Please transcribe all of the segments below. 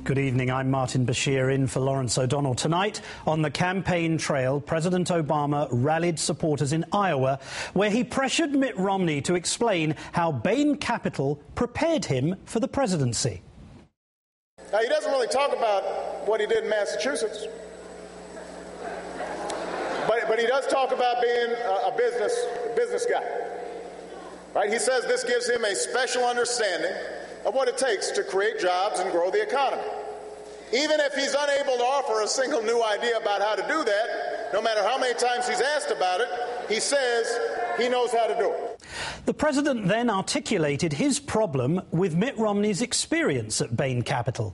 Good evening, I'm Martin Bashir in for Lawrence O'Donnell. Tonight, on the campaign trail, President Obama rallied supporters in Iowa, where he pressured Mitt Romney to explain how Bain Capital prepared him for the presidency. Now, he doesn't really talk about what he did in Massachusetts, but he does talk about being a business guy. Right? He says this gives him a special understanding of what it takes to create jobs and grow the economy. Even if he's unable to offer a single new idea about how to do that, no matter how many times he's asked about it, he says he knows how to do it. The president then articulated his problem with Mitt Romney's experience at Bain Capital.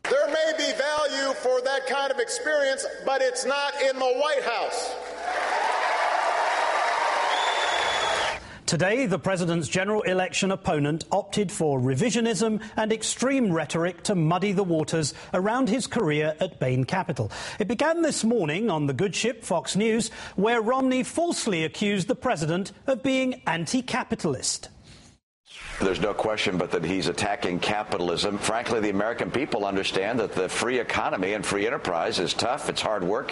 There may be value for that kind of experience, but it's not in the White House. Today, the president's general election opponent opted for revisionism and extreme rhetoric to muddy the waters around his career at Bain Capital. It began this morning on the good ship Fox News, where Romney falsely accused the president of being anti-capitalist. There's no question but that he's attacking capitalism. Frankly, the American people understand that the free economy and free enterprise is tough, it's hard work.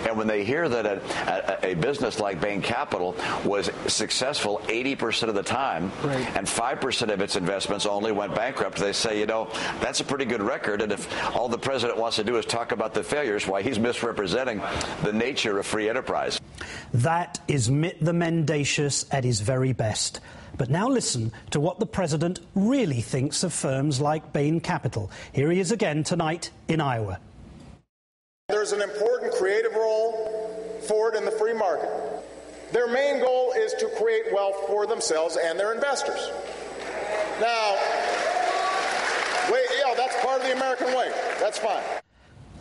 And when they hear that a business like Bain Capital was successful 80% of the time, right, and 5% of its investments only went bankrupt, they say, you know, that's a pretty good record. And if all the president wants to do is talk about the failures, why, he's misrepresenting the nature of free enterprise. That is Mitt the Mendacious at his very best. But now listen to what the president really thinks of firms like Bain Capital. Here he is again tonight in Iowa. There's an important creative role for it in the free market. Their main goal is to create wealth for themselves and their investors. Now, that's part of the American way. That's fine.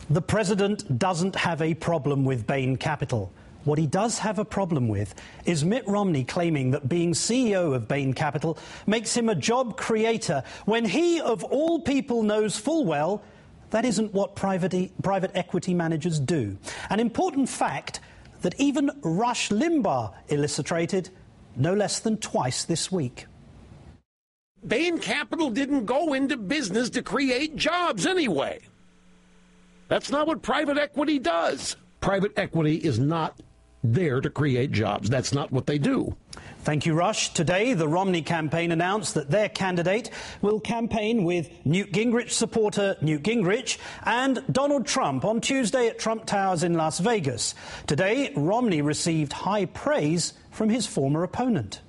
The president doesn't have a problem with Bain Capital. What he does have a problem with is Mitt Romney claiming that being CEO of Bain Capital makes him a job creator, when he, of all people, knows full well that isn't what private equity managers do. An important fact that even Rush Limbaugh illustrated no less than twice this week. Bain Capital didn't go into business to create jobs anyway. That's not what private equity does. Private equity is not there to create jobs. That's not what they do. Thank you, Rush. Today, the Romney campaign announced that their candidate will campaign with Newt Gingrich supporter Newt Gingrich and Donald Trump on Tuesday at Trump Towers in Las Vegas. Today, Romney received high praise from his former opponent.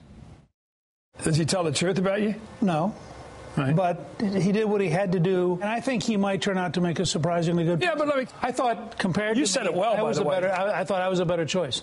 Does he tell the truth about you? No. Right. But he did what he had to do, and I think he might turn out to make a surprisingly good. Yeah, but I thought compared you to said me, it well. I thought I was a better choice.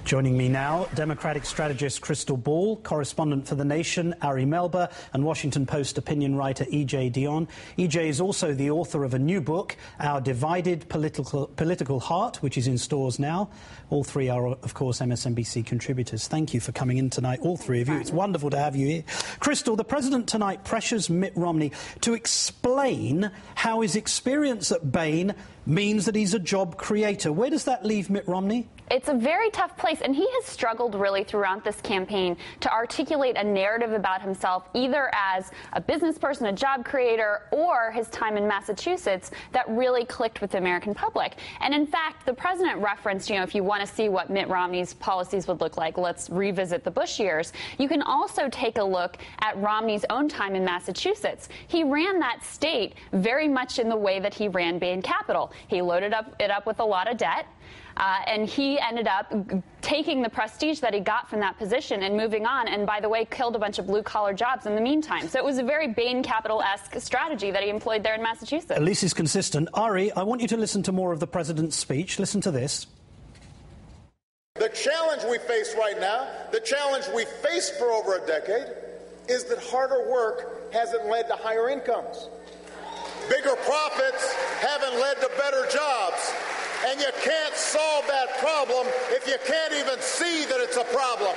Joining me now, Democratic strategist Crystal Ball, correspondent for The Nation, Ari Melba, and Washington Post opinion writer E.J. Dion. E.J. is also the author of a new book, Our Divided Political Heart, which is in stores now. All three are, of course, MSNBC contributors. Thank you for coming in tonight, all three of you. It's wonderful to have you here. Crystal, the president tonight pressures Mitt Romney to explain how his experience at Bain means that he's a job creator. Where does that leave Mitt Romney? It's a very tough place, and he has struggled really throughout this campaign to articulate a narrative about himself, either as a business person, a job creator, or his time in Massachusetts that really clicked with the American public. And in fact, the president referenced, if you want to see what Mitt Romney's policies would look like, let's revisit the Bush years. You can also take a look at Romney's own time in Massachusetts. He ran that state very much in the way that he ran Bain Capital. He loaded it up with a lot of debt. And he ended up taking the prestige that he got from that position and moving on, and by the way, killed a bunch of blue-collar jobs in the meantime. So it was a very Bain Capital-esque strategy that he employed there in Massachusetts. At least he's consistent. Ari, I want you to listen to more of the president's speech. Listen to this. The challenge we face right now, the challenge we faced for over a decade, is that harder work hasn't led to higher incomes. Bigger profits haven't led to better jobs. And you can't solve that problem if you can't even see that it's a problem.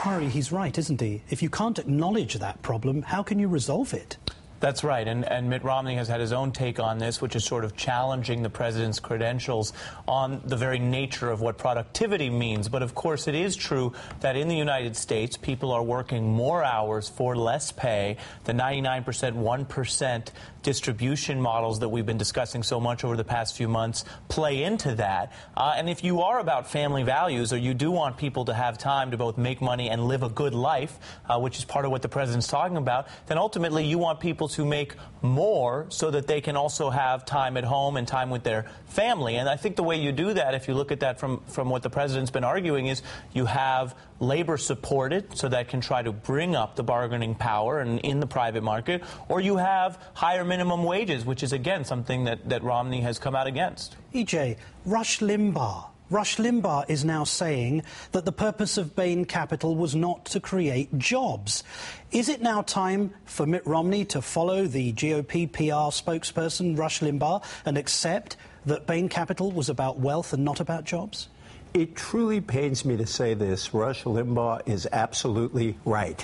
Ari, he's right, isn't he? If you can't acknowledge that problem, how can you resolve it? That's right, and Mitt Romney has had his own take on this, which is sort of challenging the president's credentials on the very nature of what productivity means. But of course, it is true that in the United States, people are working more hours for less pay. The 99%, 1% distribution models that we've been discussing so much over the past few months play into that. And if you are about family values, or you do want people to have time to both make money and live a good life, which is part of what the president's talking about, then ultimately you want people to make more so that they can also have time at home and time with their family. And I think the way you do that, if you look at that from what the president's been arguing, is you have labor supported, so that can try to bring up the bargaining power and in the private market, or you have higher minimum wages, which is, again, something that Romney has come out against. EJ, Rush Limbaugh is now saying that the purpose of Bain Capital was not to create jobs. Is it now time for Mitt Romney to follow the GOP PR spokesperson, Rush Limbaugh, and accept that Bain Capital was about wealth and not about jobs? It truly pains me to say this. Rush Limbaugh is absolutely right.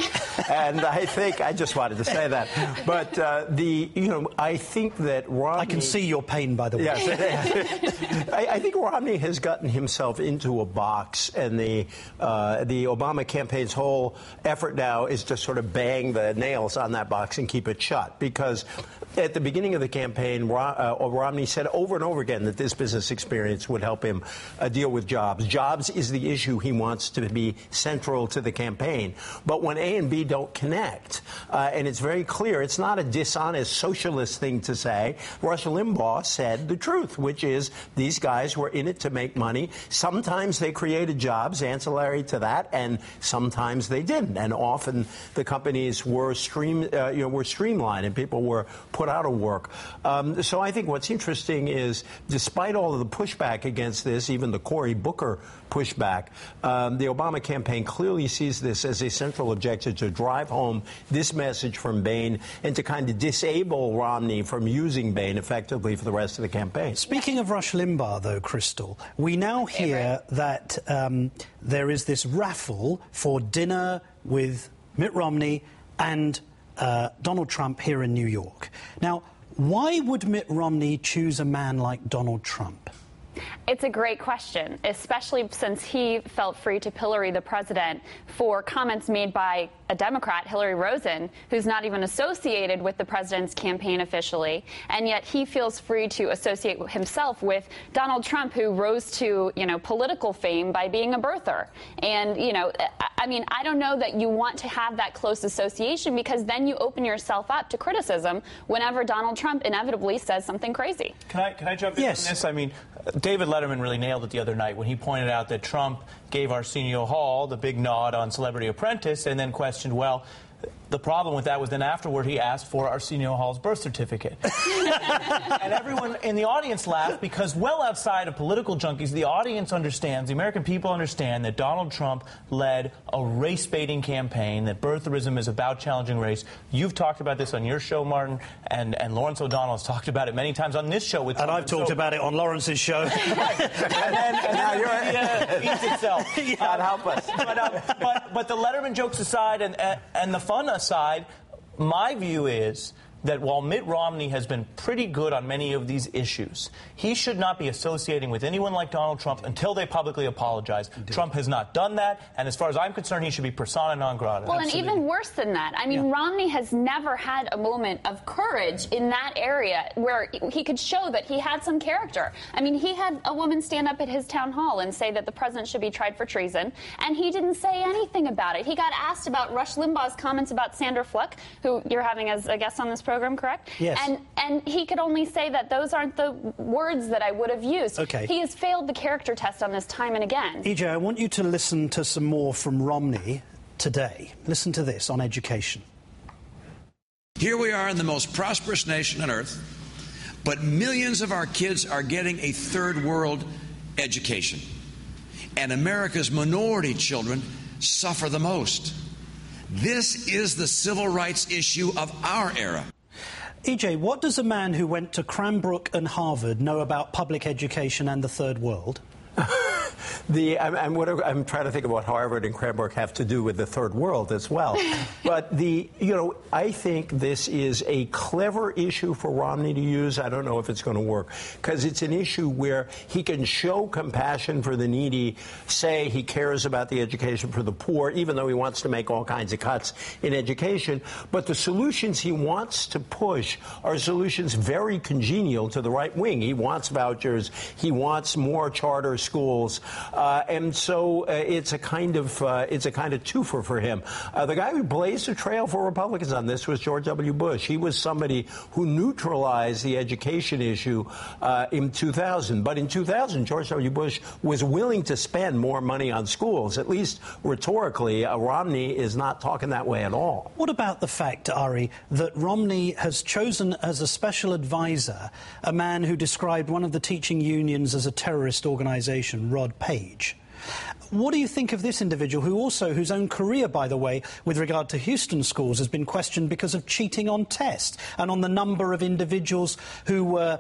And I think, I just wanted to say that. But, I think that Romney... I can see your pain, by the way. Yes. I think Romney has gotten himself into a box, and the Obama campaign's whole effort now is to sort of bang the nails on that box and keep it shut. Because at the beginning of the campaign, Romney said over and over again that this business experience would help him deal with jobs. Jobs is the issue he wants to be central to the campaign. But when A and B don't connect, and it's very clear, it's not a dishonest socialist thing to say. Rush Limbaugh said the truth, which is these guys were in it to make money. Sometimes they created jobs ancillary to that, and sometimes they didn't. And often the companies were streamlined and people were put out of work. So I think what's interesting is, despite all of the pushback against this, even the Cory Booker pushback, the Obama campaign clearly sees this as a central objective to drive home this message from Bain and to kind of disable Romney from using Bain effectively for the rest of the campaign. Speaking of Rush Limbaugh, though, Crystal, we now hear that there is this raffle for dinner with Mitt Romney and Donald Trump here in New York. Now, why would Mitt Romney choose a man like Donald Trump? It's a great question, especially since he felt free to pillory the president for comments made by a Democrat, Hillary Rosen, who's not even associated with the president's campaign officially, and yet he feels free to associate himself with Donald Trump, who rose to, political fame by being a birther. And, I don't know that you want to have that close association, because then you open yourself up to criticism whenever Donald Trump inevitably says something crazy. Can I jump in on this? I mean, David Letterman really nailed it the other night when he pointed out that Trump gave Arsenio Hall the big nod on Celebrity Apprentice and then questioned, well, the problem with that was then afterward he asked for Arsenio Hall's birth certificate. And everyone in the audience laughed, because well outside of political junkies, the audience understands, the American people understand, that Donald Trump led a race-baiting campaign, that birtherism is about challenging race. You've talked about this on your show, Martin, and Lawrence O'Donnell has talked about it many times on this show with Trump. And I've talked about it on Lawrence's show. and now you're eats itself. God help us. But the Letterman jokes aside and the fun aside, my view is that while Mitt Romney has been pretty good on many of these issues, he should not be associating with anyone like Donald Trump until they publicly apologize. Indeed. Trump has not done that, and as far as I'm concerned, he should be persona non grata. Well, Absolutely. And even worse than that, Romney has never had a moment of courage in that area where he could show that he had some character. He had a woman stand up at his town hall and say that the president should be tried for treason, and he didn't say anything about it. He got asked about Rush Limbaugh's comments about Sandra Fluck, who you're having as a guest on this program, correct? Yes. And he could only say that those aren't the words that I would have used. Okay. He has failed the character test on this time and again. EJ, I want you to listen to some more from Romney today. Listen to this on education. Here we are in the most prosperous nation on earth, but millions of our kids are getting a third world education. And America's minority children suffer the most. This is the civil rights issue of our era. EJ, what does a man who went to Cranbrook and Harvard know about public education and the third world? I'm trying to think of what Harvard and Cranbrook have to do with the third world as well. But I think this is a clever issue for Romney to use. I don't know if it's going to work, because it's an issue where he can show compassion for the needy, say he cares about the education for the poor, even though he wants to make all kinds of cuts in education. But the solutions he wants to push are solutions very congenial to the right wing. He wants vouchers. He wants more charter schools. And so it's a kind of twofer for him. The guy who blazed a trail for Republicans on this was George W. Bush. He was somebody who neutralized the education issue in 2000. But in 2000, George W. Bush was willing to spend more money on schools, at least rhetorically. Romney is not talking that way at all. What about the fact, Ari, that Romney has chosen as a special advisor a man who described one of the teaching unions as a terrorist organization, Rod Page? What do you think of this individual, whose own career, by the way, with regard to Houston schools, has been questioned because of cheating on tests and on the number of individuals who were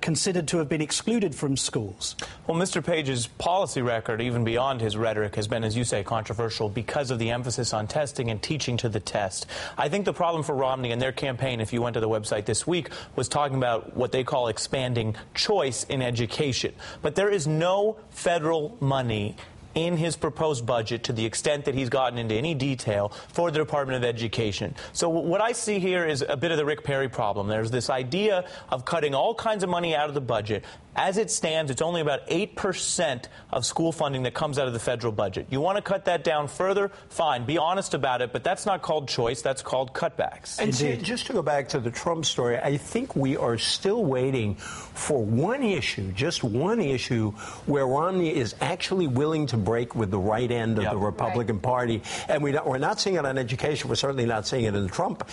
considered to have been excluded from schools? Well, Mr. Page's policy record, even beyond his rhetoric, has been, as you say, controversial because of the emphasis on testing and teaching to the test. I think the problem for Romney and their campaign, if you went to the website this week, was talking about what they call expanding choice in education. But there is no federal money in his proposed budget to the extent that he's gotten into any detail for the Department of Education. So what I see here is a bit of the Rick Perry problem. There's this idea of cutting all kinds of money out of the budget. As it stands, it's only about 8% of school funding that comes out of the federal budget. You want to cut that down further? Fine. Be honest about it, but that's not called choice. That's called cutbacks. And see, just to go back to the Trump story, I think we are still waiting for one issue, just one issue, where Romney is actually willing to break with the right end of the Republican Party. And we're not seeing it on education. We're certainly not seeing it in the Trump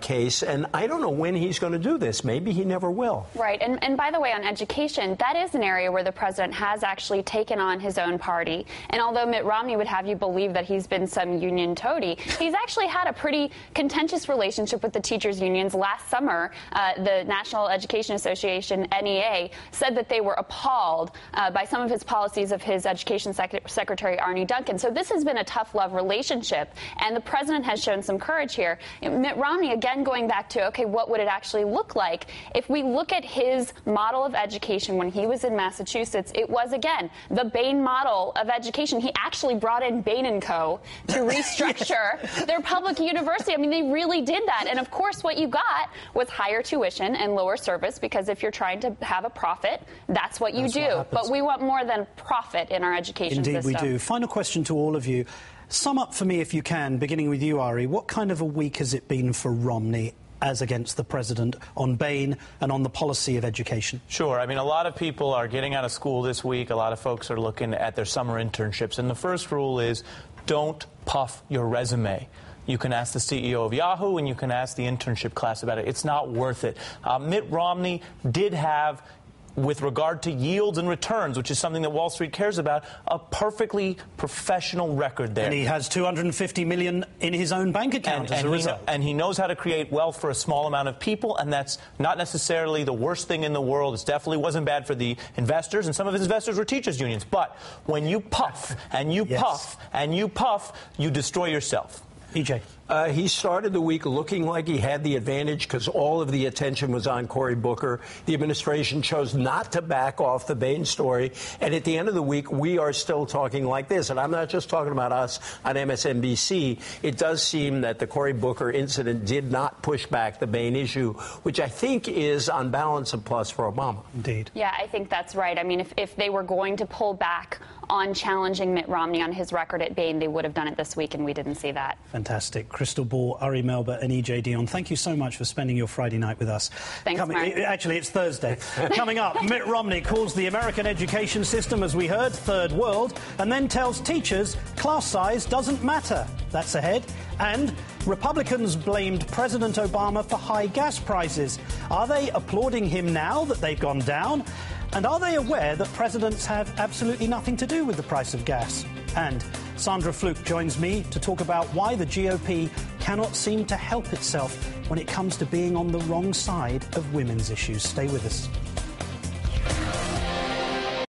case. And I don't know when he's going to do this. Maybe he never will. Right. And by the way, on education, that is an area where the president has actually taken on his own party. And although Mitt Romney would have you believe that he's been some union toady, he's actually had a pretty contentious relationship with the teachers' unions. Last summer, the National Education Association, NEA, said that they were appalled by some of his policies of his Education Secretary Arne Duncan. So this has been a tough love relationship. And the president has shown some courage here. Mitt Romney, again, going back to, okay, what would it actually look like? If we look at his model of education when he was in Massachusetts, it was, again, the Bain model of education. He actually brought in Bain & Co. to restructure their public university. I mean, they really did that. And, of course, what you got was higher tuition and lower service, because if you're trying to have a profit, that's what you do. But we want more than profit in our education system. Indeed, we do. Final question to all of you. Sum up for me, if you can, beginning with you, Ari, what kind of a week has it been for Romney as against the president on Bain and on the policy of education? Sure. I mean, a lot of people are getting out of school this week. A lot of folks are looking at their summer internships. And the first rule is don't puff your resume. You can ask the CEO of Yahoo and you can ask the internship class about it. It's not worth it. Mitt Romney did have, with regard to yields and returns, which is something that Wall Street cares about, a perfectly professional record there. And he has $250 million in his own bank account as a result. And he knows how to create wealth for a small amount of people, and that's not necessarily the worst thing in the world. It definitely wasn't bad for the investors, and some of his investors were teachers' unions. But when you puff and you puff and you puff, you destroy yourself. EJ. He started the week looking like he had the advantage because all of the attention was on Cory Booker. The administration chose not to back off the Bain story. And at the end of the week, we are still talking like this. And I'm not just talking about us on MSNBC. It does seem that the Cory Booker incident did not push back the Bain issue, which I think is, on balance, a plus for Obama. Indeed. Yeah, I think that's right. I mean, if they were going to pull back on challenging Mitt Romney on his record at Bain, they would have done it this week, and we didn't see that. Fantastic. Crystal Ball, Ari Melba and E.J. Dionne, thank you so much for spending your Friday night with us. Thanks, Mark. Actually, it's Thursday. Coming up, Mitt Romney calls the American education system, as we heard, third world, and then tells teachers class size doesn't matter. That's ahead. And Republicans blamed President Obama for high gas prices. Are they applauding him now that they've gone down? And are they aware that presidents have absolutely nothing to do with the price of gas? And Sandra Fluke joins me to talk about why the GOP cannot seem to help itself when it comes to being on the wrong side of women's issues. Stay with us.